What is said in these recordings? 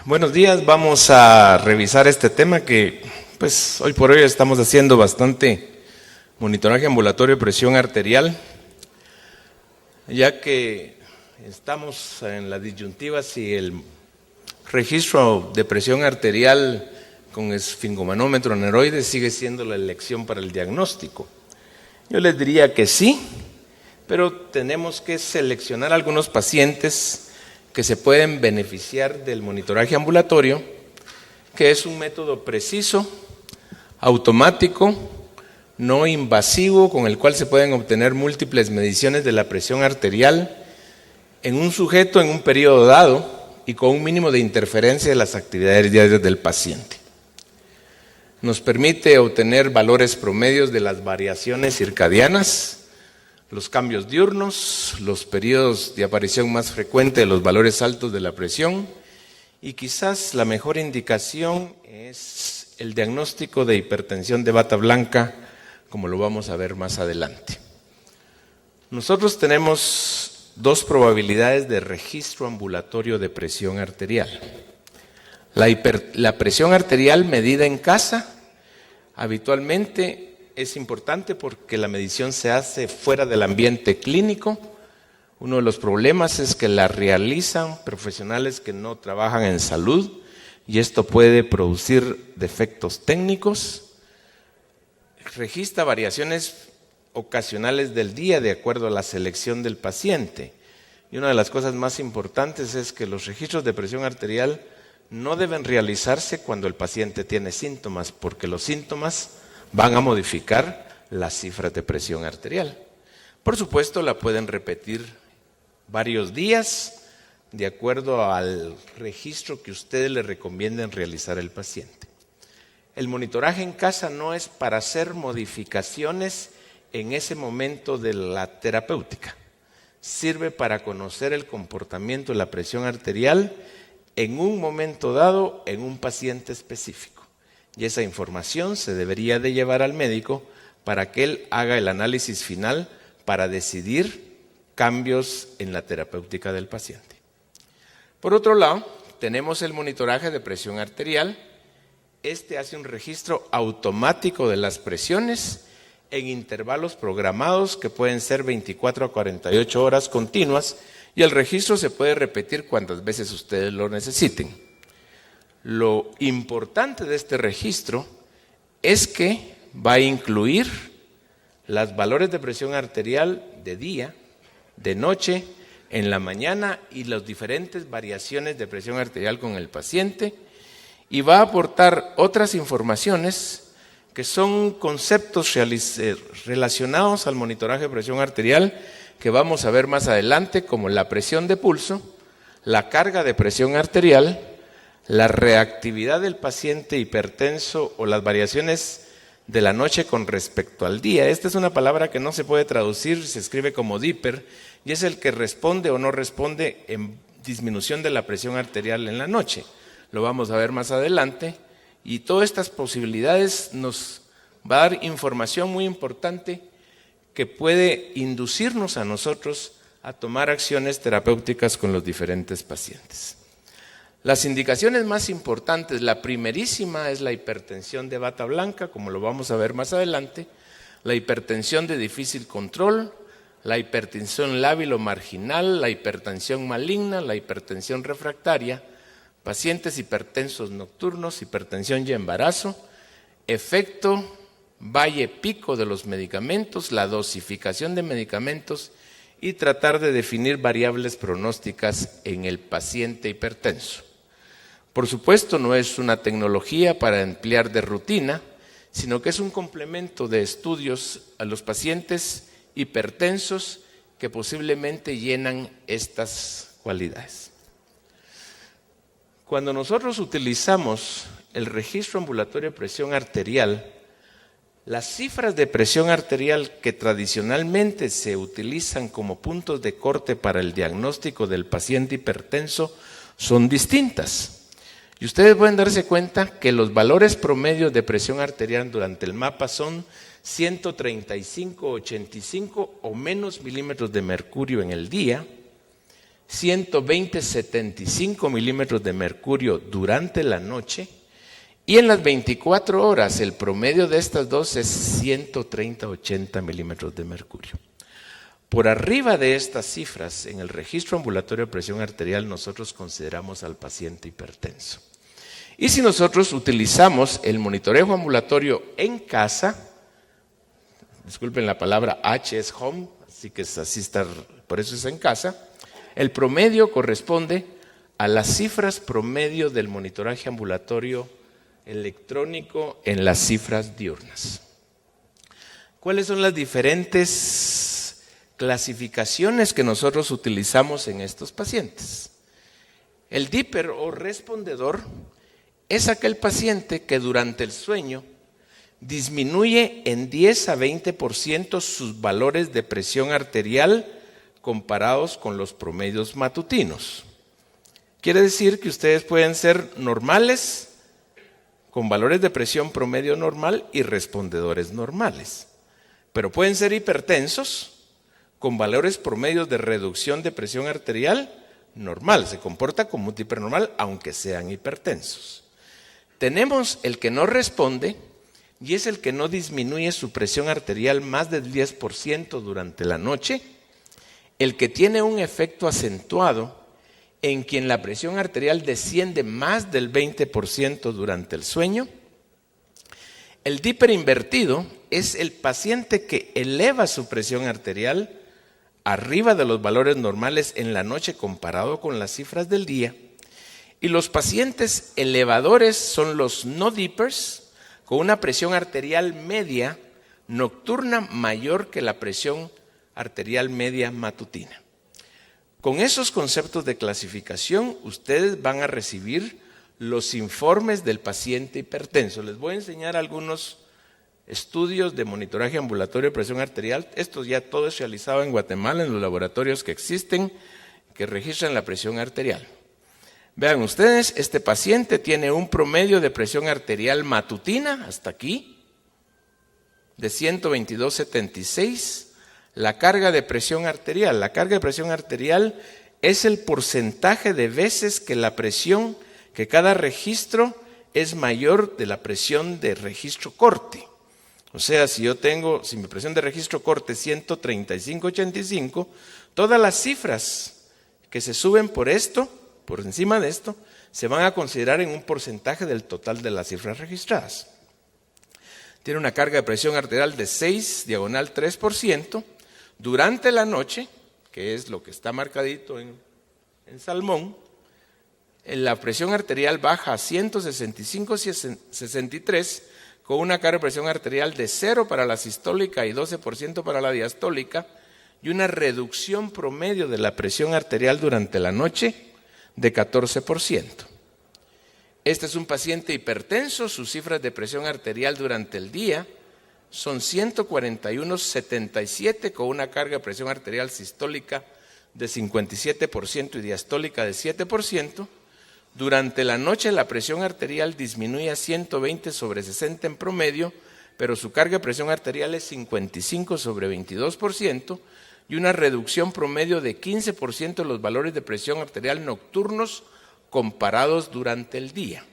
Buenos días, vamos a revisar este tema que pues hoy por hoy estamos haciendo bastante monitoraje ambulatorio de presión arterial, ya que estamos en la disyuntiva si el registro de presión arterial con esfingomanómetro aneroide sigue siendo la elección para el diagnóstico. Yo les diría que sí, pero tenemos que seleccionar algunos pacientes que se pueden beneficiar del monitoraje ambulatorio, que es un método preciso, automático, no invasivo, con el cual se pueden obtener múltiples mediciones de la presión arterial en un sujeto en un periodo dado y con un mínimo de interferencia de las actividades diarias del paciente. Nos permite obtener valores promedios de las variaciones circadianas, los cambios diurnos, los periodos de aparición más frecuente de los valores altos de la presión, y quizás la mejor indicación es el diagnóstico de hipertensión de bata blanca, como lo vamos a ver más adelante. Nosotros tenemos dos probabilidades de registro ambulatorio de presión arterial. La presión arterial medida en casa habitualmente es importante porque la medición se hace fuera del ambiente clínico. Uno de los problemas es que la realizan profesionales que no trabajan en salud y esto puede producir defectos técnicos. Registra variaciones ocasionales del día de acuerdo a la selección del paciente. Y una de las cosas más importantes es que los registros de presión arterial no deben realizarse cuando el paciente tiene síntomas, porque los síntomas van a modificar las cifras de presión arterial. Por supuesto, la pueden repetir varios días de acuerdo al registro que ustedes le recomienden realizar al paciente. El monitoraje en casa no es para hacer modificaciones en ese momento de la terapéutica. Sirve para conocer el comportamiento de la presión arterial en un momento dado en un paciente específico. Y esa información se debería de llevar al médico para que él haga el análisis final para decidir cambios en la terapéutica del paciente. Por otro lado, tenemos el monitoraje de presión arterial. Este hace un registro automático de las presiones en intervalos programados que pueden ser 24 a 48 horas continuas y el registro se puede repetir cuantas veces ustedes lo necesiten. Lo importante de este registro es que va a incluir los valores de presión arterial de día, de noche, en la mañana y las diferentes variaciones de presión arterial con el paciente, y va a aportar otras informaciones que son conceptos relacionados al monitoraje de presión arterial que vamos a ver más adelante, como la presión de pulso, la carga de presión arterial, la reactividad del paciente hipertenso o las variaciones de la noche con respecto al día. Esta es una palabra que no se puede traducir, se escribe como DIPER, y es el que responde o no responde en disminución de la presión arterial en la noche. Lo vamos a ver más adelante, y todas estas posibilidades nos va a dar información muy importante que puede inducirnos a nosotros a tomar acciones terapéuticas con los diferentes pacientes. Las indicaciones más importantes, la primerísima es la hipertensión de bata blanca, como lo vamos a ver más adelante, la hipertensión de difícil control, la hipertensión lábil o marginal, la hipertensión maligna, la hipertensión refractaria, pacientes hipertensos nocturnos, hipertensión y embarazo, efecto valle-pico de los medicamentos, la dosificación de medicamentos y tratar de definir variables pronósticas en el paciente hipertenso. Por supuesto, no es una tecnología para emplear de rutina, sino que es un complemento de estudios a los pacientes hipertensos que posiblemente llenan estas cualidades. Cuando nosotros utilizamos el registro ambulatorio de presión arterial, las cifras de presión arterial que tradicionalmente se utilizan como puntos de corte para el diagnóstico del paciente hipertenso son distintas. Y ustedes pueden darse cuenta que los valores promedios de presión arterial durante el mapa son 135, 85 o menos milímetros de mercurio en el día, 120,75 milímetros de mercurio durante la noche, y en las 24 horas el promedio de estas dos es 130,80 milímetros de mercurio. Por arriba de estas cifras, en el registro ambulatorio de presión arterial, nosotros consideramos al paciente hipertenso. Y si nosotros utilizamos el monitoreo ambulatorio en casa, disculpen la palabra H es home, así que así está, por eso es en casa, el promedio corresponde a las cifras promedio del monitoraje ambulatorio electrónico en las cifras diurnas. ¿Cuáles son las diferentes clasificaciones que nosotros utilizamos en estos pacientes? El Dipper o respondedor es aquel paciente que durante el sueño disminuye en 10 a 20% sus valores de presión arterial comparados con los promedios matutinos. Quiere decir que ustedes pueden ser normales, con valores de presión promedio normal y respondedores normales, pero pueden ser hipertensos con valores promedios de reducción de presión arterial normal. Se comporta como un hipernormal aunque sean hipertensos. Tenemos el que no responde y es el que no disminuye su presión arterial más del 10% durante la noche, el que tiene un efecto acentuado en quien la presión arterial desciende más del 20% durante el sueño. El Dipper invertido es el paciente que eleva su presión arterial arriba de los valores normales en la noche comparado con las cifras del día. Y los pacientes elevadores son los no dippers con una presión arterial media nocturna mayor que la presión arterial media matutina. Con esos conceptos de clasificación, ustedes van a recibir los informes del paciente hipertenso. Les voy a enseñar algunos estudios de monitoraje ambulatorio de presión arterial. Esto ya todo es realizado en Guatemala, en los laboratorios que existen, que registran la presión arterial. Vean ustedes, este paciente tiene un promedio de presión arterial matutina, hasta aquí, de 122,76. La carga de presión arterial. La carga de presión arterial es el porcentaje de veces que la presión, que cada registro es mayor de la presión de registro corte. O sea, si mi presión de registro corte es 135,85, todas las cifras que se suben por encima de esto, se van a considerar en un porcentaje del total de las cifras registradas. Tiene una carga de presión arterial de 6/3%. Durante la noche, que es lo que está marcadito en salmón, la presión arterial baja a 165/63 con una carga de presión arterial de 0 para la sistólica y 12% para la diastólica y una reducción promedio de la presión arterial durante la noche de 14%. Este es un paciente hipertenso, sus cifras de presión arterial durante el día son 141,77 con una carga de presión arterial sistólica de 57% y diastólica de 7%. Durante la noche la presión arterial disminuye a 120/60 en promedio, pero su carga de presión arterial es 55/22% y una reducción promedio de 15% de los valores de presión arterial nocturnos comparados durante el día.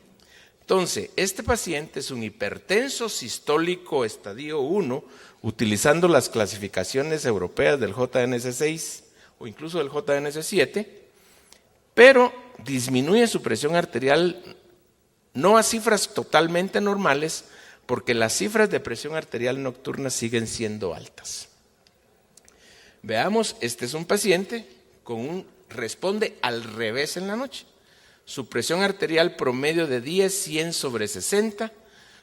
Entonces, este paciente es un hipertenso sistólico estadio 1, utilizando las clasificaciones europeas del JNS6 o incluso del JNS7, pero disminuye su presión arterial no a cifras totalmente normales, porque las cifras de presión arterial nocturna siguen siendo altas. Veamos, este es un paciente responde al revés en la noche. Su presión arterial promedio de día es 100/60.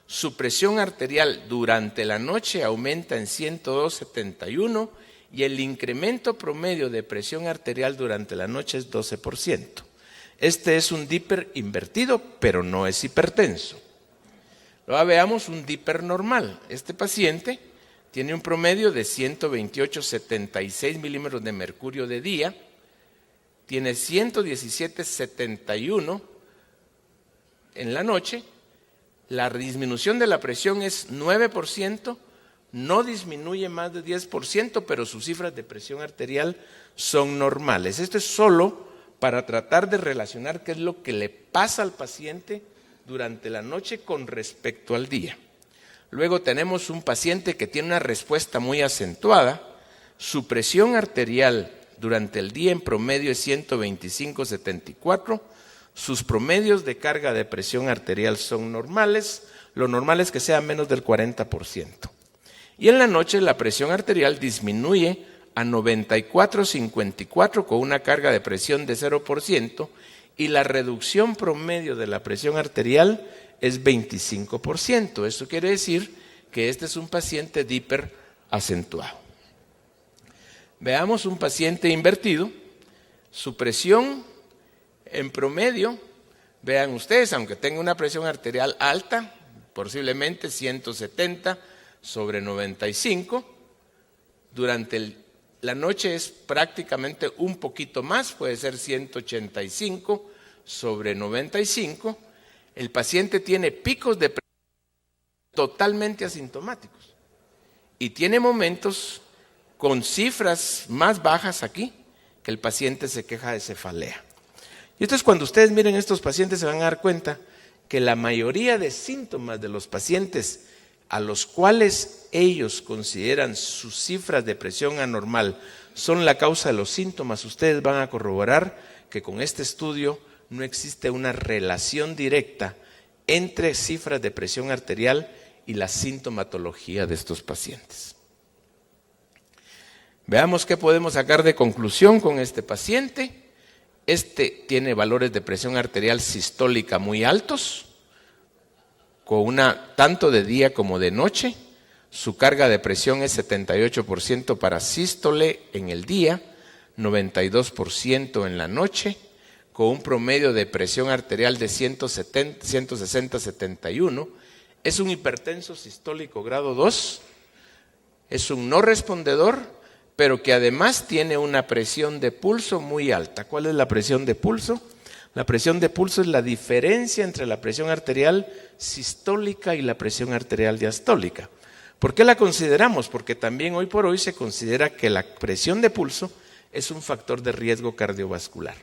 Su presión arterial durante la noche aumenta en 102/71 y el incremento promedio de presión arterial durante la noche es 12%. Este es un Dipper invertido, pero no es hipertenso. Luego veamos un Dipper normal. Este paciente tiene un promedio de 128,76 milímetros de mercurio de día, tiene 117,71 en la noche, la disminución de la presión es 9%, no disminuye más de 10%, pero sus cifras de presión arterial son normales. Esto es solo para tratar de relacionar qué es lo que le pasa al paciente durante la noche con respecto al día. Luego tenemos un paciente que tiene una respuesta muy acentuada. Su presión arterial durante el día en promedio es 125/74. Sus promedios de carga de presión arterial son normales. Lo normal es que sea menos del 40%. Y en la noche la presión arterial disminuye a 94/54 con una carga de presión de 0%, y la reducción promedio de la presión arterial es 25%. Eso quiere decir que este es un paciente de hiperacentuado. Veamos un paciente invertido. Su presión en promedio, vean ustedes, aunque tenga una presión arterial alta, posiblemente 170/95, durante la noche es prácticamente un poquito más, puede ser 185/95. El paciente tiene picos de presión totalmente asintomáticos y tiene momentos con cifras más bajas aquí, que el paciente se queja de cefalea. Y entonces cuando ustedes miren estos pacientes se van a dar cuenta que la mayoría de síntomas de los pacientes a los cuales ellos consideran sus cifras de presión anormal son la causa de los síntomas, ustedes van a corroborar que con este estudio no existe una relación directa entre cifras de presión arterial y la sintomatología de estos pacientes. Veamos qué podemos sacar de conclusión con este paciente. Este tiene valores de presión arterial sistólica muy altos, con tanto de día como de noche. Su carga de presión es 78% para sístole en el día, 92% en la noche, con un promedio de presión arterial de 160/71. Es un hipertenso sistólico grado 2, es un no respondedor, pero que además tiene una presión de pulso muy alta. ¿Cuál es la presión de pulso? La presión de pulso es la diferencia entre la presión arterial sistólica y la presión arterial diastólica. ¿Por qué la consideramos? Porque también hoy por hoy se considera que la presión de pulso es un factor de riesgo cardiovascular.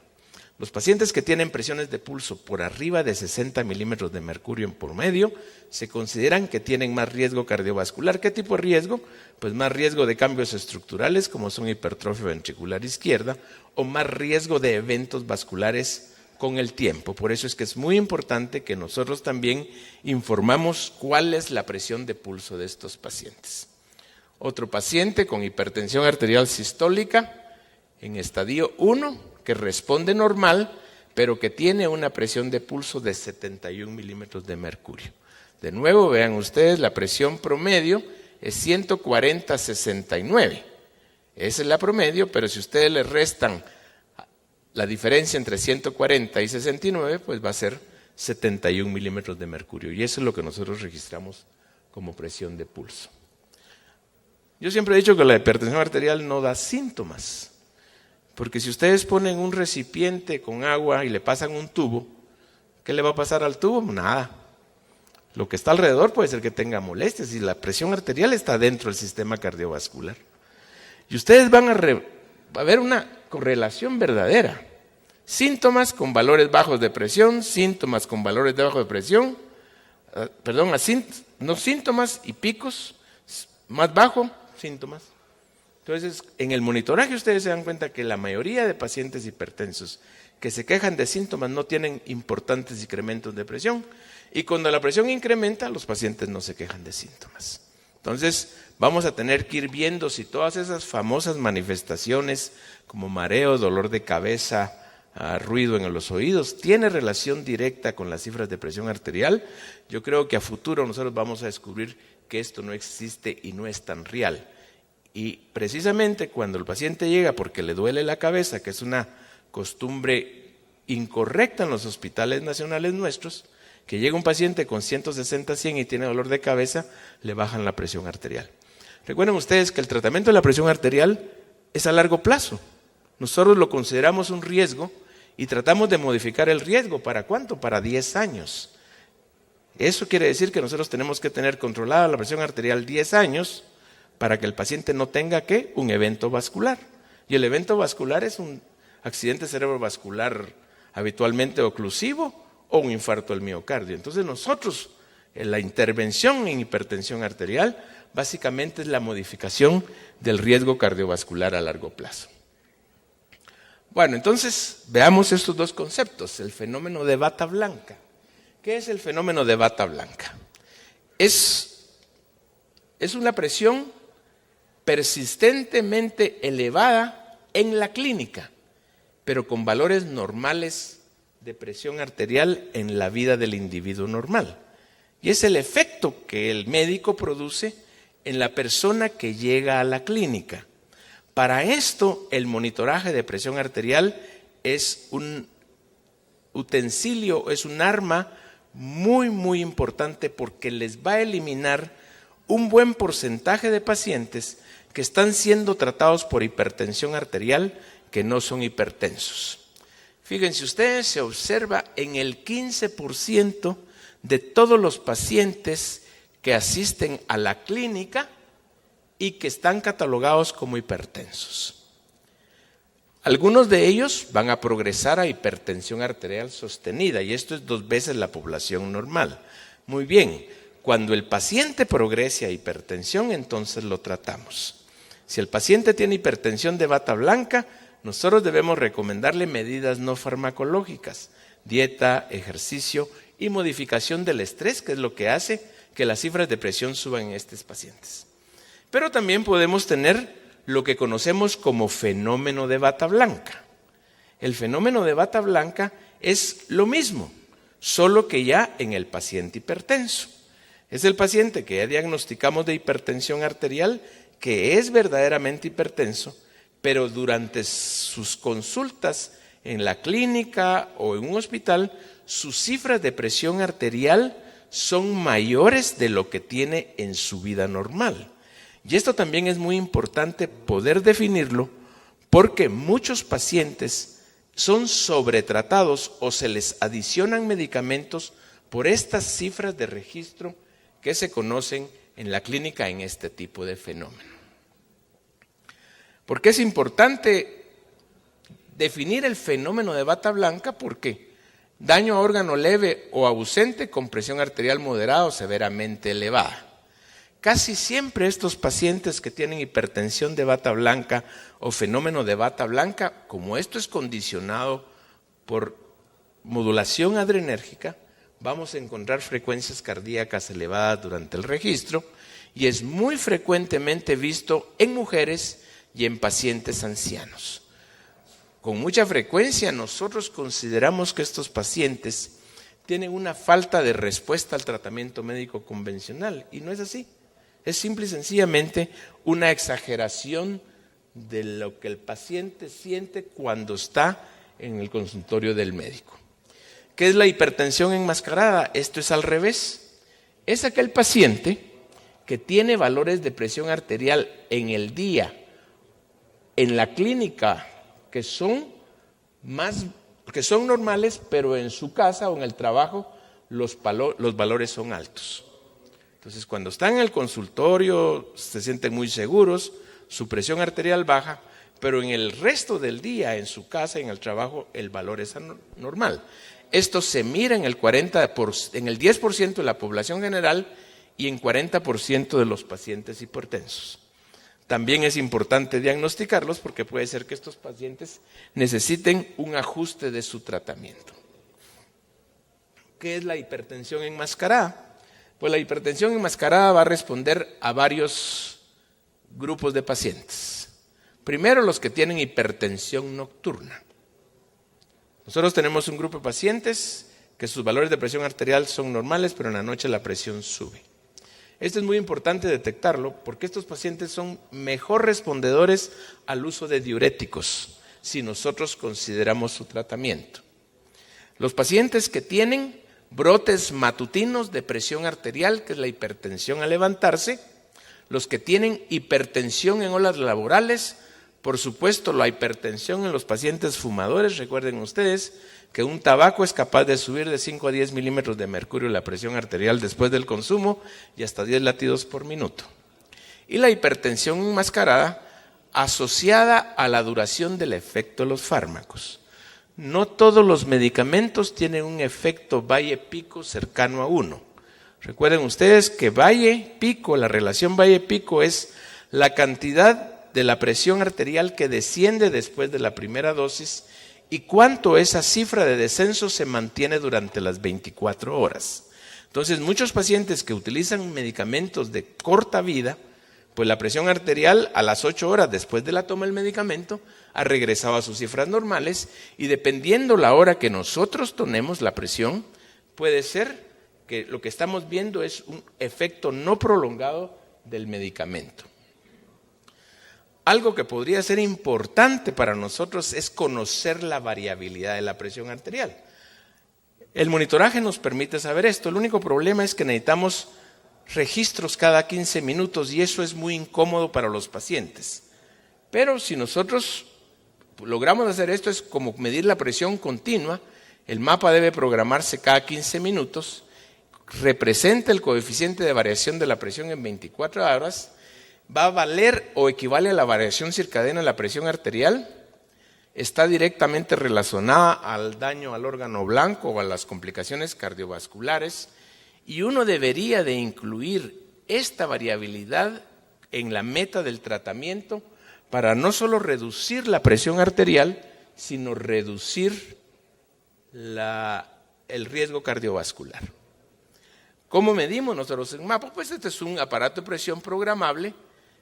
Los pacientes que tienen presiones de pulso por arriba de 60 milímetros de mercurio en promedio se consideran que tienen más riesgo cardiovascular. ¿Qué tipo de riesgo? Pues más riesgo de cambios estructurales como son hipertrofia ventricular izquierda o más riesgo de eventos vasculares con el tiempo. Por eso es que es muy importante que nosotros también informamos cuál es la presión de pulso de estos pacientes. Otro paciente con hipertensión arterial sistólica en estadio 1, que responde normal, pero que tiene una presión de pulso de 71 milímetros de mercurio. De nuevo, vean ustedes, la presión promedio es 140/69. Esa es la promedio, pero si ustedes le restan la diferencia entre 140 y 69, pues va a ser 71 milímetros de mercurio. Y eso es lo que nosotros registramos como presión de pulso. Yo siempre he dicho que la hipertensión arterial no da síntomas. Porque si ustedes ponen un recipiente con agua y le pasan un tubo, ¿qué le va a pasar al tubo? Nada. Lo que está alrededor puede ser que tenga molestias y la presión arterial está dentro del sistema cardiovascular. Y ustedes van a ver una correlación verdadera. Síntomas con valores bajos de presión, síntomas con valores de bajo de presión, no síntomas y picos, más bajo, síntomas. Entonces, en el monitoraje ustedes se dan cuenta que la mayoría de pacientes hipertensos que se quejan de síntomas no tienen importantes incrementos de presión, y cuando la presión incrementa, los pacientes no se quejan de síntomas. Entonces, vamos a tener que ir viendo si todas esas famosas manifestaciones como mareo, dolor de cabeza, ruido en los oídos, tiene relación directa con las cifras de presión arterial. Yo creo que a futuro nosotros vamos a descubrir que esto no existe y no es tan real. Y precisamente cuando el paciente llega porque le duele la cabeza, que es una costumbre incorrecta en los hospitales nacionales nuestros, que llega un paciente con 160/100 y tiene dolor de cabeza, le bajan la presión arterial. Recuerden ustedes que el tratamiento de la presión arterial es a largo plazo. Nosotros lo consideramos un riesgo y tratamos de modificar el riesgo. ¿Para cuánto? Para 10 años. Eso quiere decir que nosotros tenemos que tener controlada la presión arterial 10 años, para que el paciente no tenga un evento vascular. Y el evento vascular es un accidente cerebrovascular habitualmente oclusivo o un infarto del miocardio. Entonces nosotros, en la intervención en hipertensión arterial, básicamente es la modificación del riesgo cardiovascular a largo plazo. Bueno, entonces veamos estos dos conceptos, el fenómeno de bata blanca. ¿Qué es el fenómeno de bata blanca? Es una presión persistentemente elevada en la clínica, pero con valores normales de presión arterial en la vida del individuo normal. Y es el efecto que el médico produce en la persona que llega a la clínica. Para esto, el monitoraje de presión arterial es un utensilio, es un arma muy, muy importante porque les va a eliminar un buen porcentaje de pacientes que están siendo tratados por hipertensión arterial que no son hipertensos. Fíjense ustedes, se observa en el 15% de todos los pacientes que asisten a la clínica y que están catalogados como hipertensos. Algunos de ellos van a progresar a hipertensión arterial sostenida y esto es 2 veces la población normal. Muy bien, cuando el paciente progrese a hipertensión, entonces lo tratamos. Si el paciente tiene hipertensión de bata blanca, nosotros debemos recomendarle medidas no farmacológicas, dieta, ejercicio y modificación del estrés, que es lo que hace que las cifras de presión suban en estos pacientes. Pero también podemos tener lo que conocemos como fenómeno de bata blanca. El fenómeno de bata blanca es lo mismo, solo que ya en el paciente hipertenso. Es el paciente que ya diagnosticamos de hipertensión arterial, que es verdaderamente hipertenso, pero durante sus consultas en la clínica o en un hospital, sus cifras de presión arterial son mayores de lo que tiene en su vida normal. Y esto también es muy importante poder definirlo porque muchos pacientes son sobretratados o se les adicionan medicamentos por estas cifras de registro que se conocen en la clínica en este tipo de fenómeno. ¿Por qué es importante definir el fenómeno de bata blanca? Porque daño a órgano leve o ausente con presión arterial moderada o severamente elevada. Casi siempre estos pacientes que tienen hipertensión de bata blanca o fenómeno de bata blanca, como esto es condicionado por modulación adrenérgica, vamos a encontrar frecuencias cardíacas elevadas durante el registro y es muy frecuentemente visto en mujeres y en pacientes ancianos. Con mucha frecuencia nosotros consideramos que estos pacientes tienen una falta de respuesta al tratamiento médico convencional y no es así. Es simple y sencillamente una exageración de lo que el paciente siente cuando está en el consultorio del médico. ¿Qué es la hipertensión enmascarada? Esto es al revés. Es aquel paciente que tiene valores de presión arterial en el día, en la clínica, que son normales, pero en su casa o en el trabajo los valores son altos. Entonces, cuando están en el consultorio, se sienten muy seguros, su presión arterial baja, pero en el resto del día, en su casa, en el trabajo, el valor es normal. Esto se mira en el 10% de la población general y en 40% de los pacientes hipertensos. También es importante diagnosticarlos porque puede ser que estos pacientes necesiten un ajuste de su tratamiento. ¿Qué es la hipertensión enmascarada? Pues la hipertensión enmascarada va a responder a varios grupos de pacientes. Primero, los que tienen hipertensión nocturna. Nosotros tenemos un grupo de pacientes que sus valores de presión arterial son normales, pero en la noche la presión sube. Esto es muy importante detectarlo porque estos pacientes son mejor respondedores al uso de diuréticos si nosotros consideramos su tratamiento. Los pacientes que tienen brotes matutinos de presión arterial, que es la hipertensión al levantarse, los que tienen hipertensión en olas laborales, por supuesto la hipertensión en los pacientes fumadores, recuerden ustedes que un tabaco es capaz de subir de 5 a 10 milímetros de mercurio la presión arterial después del consumo y hasta 10 latidos por minuto. y la hipertensión enmascarada asociada a la duración del efecto de los fármacos. No todos los medicamentos tienen un efecto valle-pico cercano a 1. Recuerden ustedes que valle-pico, la relación valle-pico es la cantidad de la presión arterial que desciende después de la primera dosis y cuánto esa cifra de descenso se mantiene durante las 24 horas. Entonces, muchos pacientes que utilizan medicamentos de corta vida, pues la presión arterial a las 8 horas después de la toma del medicamento ha regresado a sus cifras normales y dependiendo la hora que nosotros tomemos la presión, puede ser que lo que estamos viendo es un efecto no prolongado del medicamento. Algo que podría ser importante para nosotros es conocer la variabilidad de la presión arterial. El monitoraje nos permite saber esto. El único problema es que necesitamos registros cada 15 minutos y eso es muy incómodo para los pacientes. Pero si nosotros logramos hacer esto, es como medir la presión continua. El mapa debe programarse cada 15 minutos, representa el coeficiente de variación de la presión en 24 horas, va a valer o equivale a la variación circadiana de la presión arterial, está directamente relacionada al daño al órgano blanco o a las complicaciones cardiovasculares y uno debería de incluir esta variabilidad en la meta del tratamiento para no solo reducir la presión arterial, sino reducir el riesgo cardiovascular. ¿Cómo medimos nosotros en mapa? Pues este es un aparato de presión programable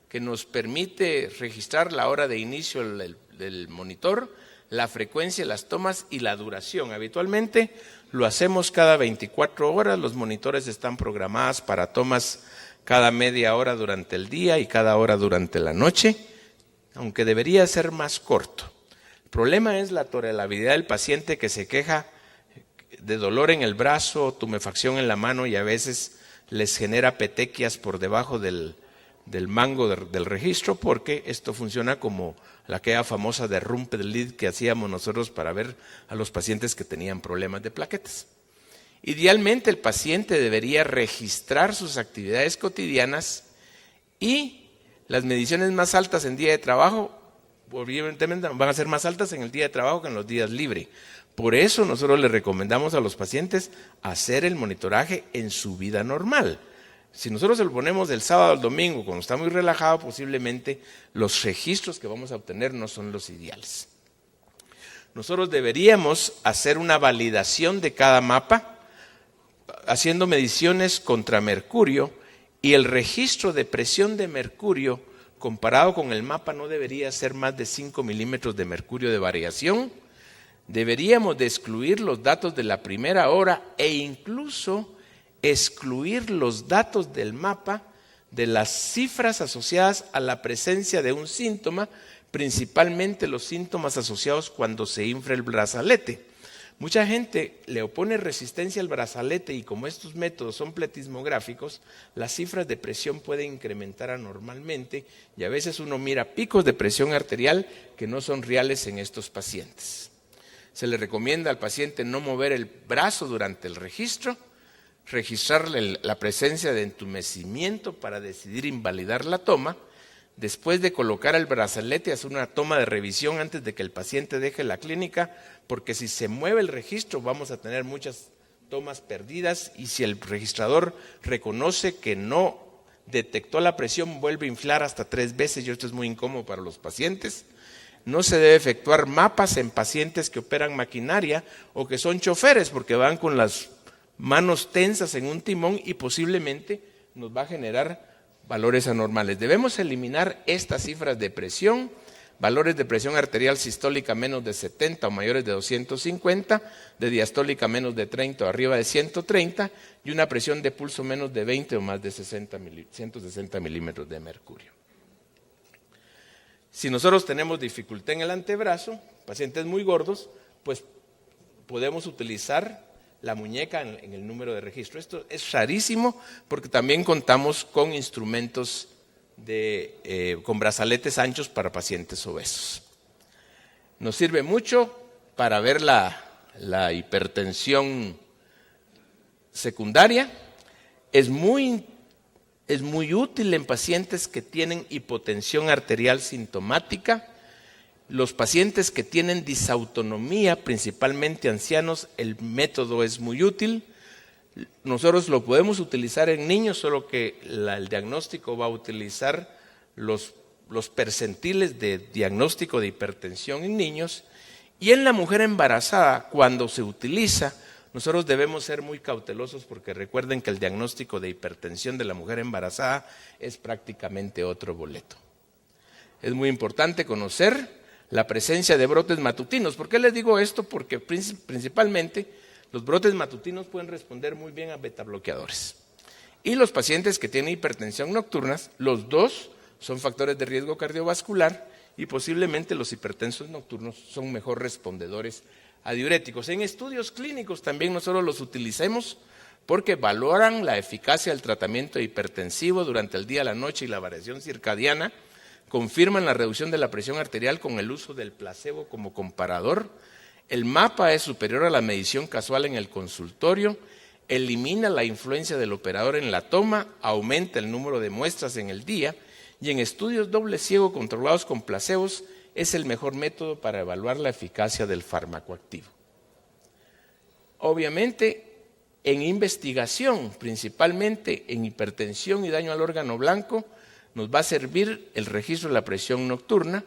que nos permite registrar la hora de inicio del monitor, la frecuencia de las tomas y la duración. Habitualmente lo hacemos cada 24 horas, los monitores están programados para tomas cada media hora durante el día y cada hora durante la noche, aunque debería ser más corto. El problema es la tolerabilidad del paciente que se queja de dolor en el brazo, tumefacción en la mano y a veces les genera petequias por debajo del mango del registro, porque esto funciona como aquella famosa derrumbe del lead que hacíamos nosotros para ver a los pacientes que tenían problemas de plaquetas. Idealmente el paciente debería registrar sus actividades cotidianas y las mediciones más altas en día de trabajo, evidentemente van a ser más altas en el día de trabajo que en los días libres. Por eso nosotros le recomendamos a los pacientes hacer el monitoraje en su vida normal. Si nosotros se lo ponemos del sábado al domingo, cuando está muy relajado, posiblemente los registros que vamos a obtener no son los ideales. Nosotros deberíamos hacer una validación de cada mapa, haciendo mediciones contra mercurio, y el registro de presión de mercurio comparado con el mapa no debería ser más de 5 milímetros de mercurio de variación. Deberíamos de excluir los datos de la primera hora e incluso excluir los datos del mapa de las cifras asociadas a la presencia de un síntoma, principalmente los síntomas asociados cuando se infla el brazalete. Mucha gente le opone resistencia al brazalete y como estos métodos son pletismográficos, las cifras de presión pueden incrementar anormalmente y a veces uno mira picos de presión arterial que no son reales en estos pacientes. Se le recomienda al paciente no mover el brazo durante el registro, registrar la presencia de entumecimiento para decidir invalidar la toma. Después de colocar el brazalete, hacer una toma de revisión antes de que el paciente deje la clínica, porque si se mueve el registro vamos a tener muchas tomas perdidas y si el registrador reconoce que no detectó la presión, vuelve a inflar hasta 3 veces y esto es muy incómodo para los pacientes. No se debe efectuar mapas en pacientes que operan maquinaria o que son choferes porque van con las manos tensas en un timón y posiblemente nos va a generar valores anormales. Debemos eliminar estas cifras de presión, valores de presión arterial sistólica menos de 70 o mayores de 250, de diastólica menos de 30 o arriba de 130 y una presión de pulso menos de 20 o más de 160 milímetros de mercurio. Si nosotros tenemos dificultad en el antebrazo, pacientes muy gordos, pues podemos utilizar la muñeca en el número de registro. Esto es rarísimo porque también contamos con instrumentos con brazaletes anchos para pacientes obesos. Nos sirve mucho para ver la hipertensión secundaria. Es muy Es muy útil en pacientes que tienen hipotensión arterial sintomática. Los pacientes que tienen disautonomía, principalmente ancianos, el método es muy útil. Nosotros lo podemos utilizar en niños, solo que el diagnóstico va a utilizar los percentiles de diagnóstico de hipertensión en niños. Y en la mujer embarazada, cuando se utiliza, nosotros debemos ser muy cautelosos porque recuerden que el diagnóstico de hipertensión de la mujer embarazada es prácticamente otro boleto. Es muy importante conocer la presencia de brotes matutinos. ¿Por qué les digo esto? Porque principalmente los brotes matutinos pueden responder muy bien a betabloqueadores. Y los pacientes que tienen hipertensión nocturna, los dos son factores de riesgo cardiovascular y posiblemente los hipertensos nocturnos son mejor respondedores a diuréticos. En estudios clínicos también nosotros los utilicemos porque valoran la eficacia del tratamiento hipertensivo durante el día, la noche y la variación circadiana, confirman la reducción de la presión arterial con el uso del placebo como comparador. El mapa es superior a la medición casual en el consultorio, elimina la influencia del operador en la toma, aumenta el número de muestras en el día y en estudios doble ciego controlados con placebos es el mejor método para evaluar la eficacia del fármaco activo. Obviamente, en investigación, principalmente en hipertensión y daño al órgano blanco, nos va a servir el registro de la presión nocturna,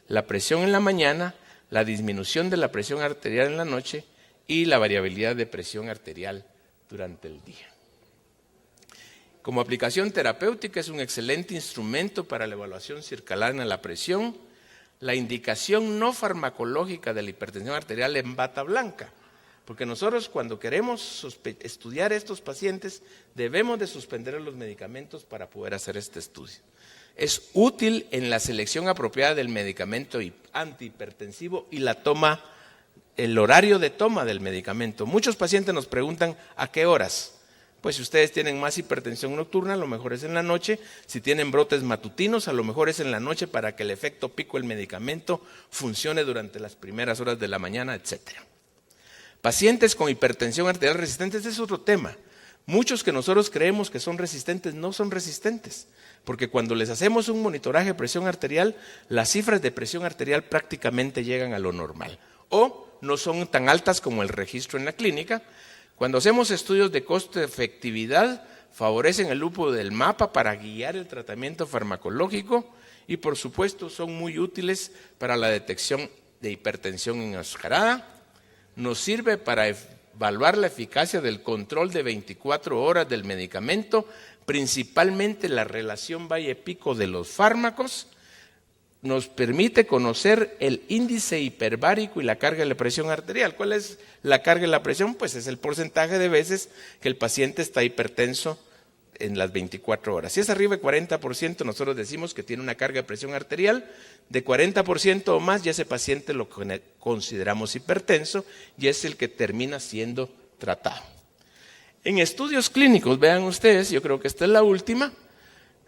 la presión en la mañana, la disminución de la presión arterial en la noche y la variabilidad de presión arterial durante el día. Como aplicación terapéutica es un excelente instrumento para la evaluación circadiana de la presión, la indicación no farmacológica de la hipertensión arterial en bata blanca, porque nosotros cuando queremos estudiar estos pacientes debemos de suspender los medicamentos para poder hacer este estudio. Es útil en la selección apropiada del medicamento antihipertensivo y la toma, el horario de toma del medicamento. Muchos pacientes nos preguntan ¿a qué horas? Pues si ustedes tienen más hipertensión nocturna, a lo mejor es en la noche. Si tienen brotes matutinos, a lo mejor es en la noche para que el efecto pico del medicamento funcione durante las primeras horas de la mañana, etc. Pacientes con hipertensión arterial resistente, este es otro tema. Muchos que nosotros creemos que son resistentes no son resistentes, porque cuando les hacemos un monitoraje de presión arterial, las cifras de presión arterial prácticamente llegan a lo normal o no son tan altas como el registro en la clínica. Cuando hacemos estudios de costo-efectividad, favorecen el uso del mapa para guiar el tratamiento farmacológico y por supuesto son muy útiles para la detección de hipertensión enmascarada. Nos sirve para evaluar la eficacia del control de 24 horas del medicamento, principalmente la relación valle-pico de los fármacos. Nos permite conocer el índice hiperbárico y la carga de la presión arterial. ¿Cuál es la carga de la presión? Pues es el porcentaje de veces que el paciente está hipertenso en las 24 horas. Si es arriba de 40%, nosotros decimos que tiene una carga de presión arterial. De 40% o más, ya ese paciente lo consideramos hipertenso y es el que termina siendo tratado. En estudios clínicos, vean ustedes, yo creo que esta es la última,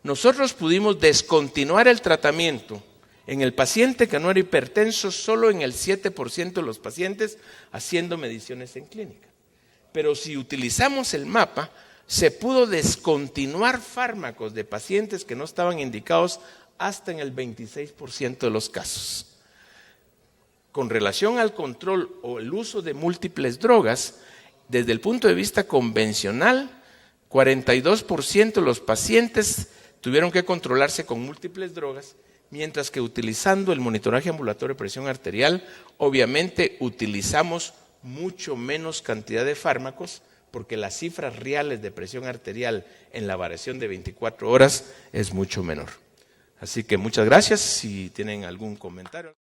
nosotros pudimos descontinuar el tratamiento en el paciente que no era hipertenso solo en el 7% de los pacientes haciendo mediciones en clínica. Pero si utilizamos el mapa, se pudo descontinuar fármacos de pacientes que no estaban indicados hasta en el 26% de los casos. Con relación al control o el uso de múltiples drogas, desde el punto de vista convencional, 42% de los pacientes tuvieron que controlarse con múltiples drogas, mientras que utilizando el monitoraje ambulatorio de presión arterial, obviamente utilizamos mucho menos cantidad de fármacos, porque las cifras reales de presión arterial en la variación de 24 horas es mucho menor. Así que muchas gracias. Si tienen algún comentario.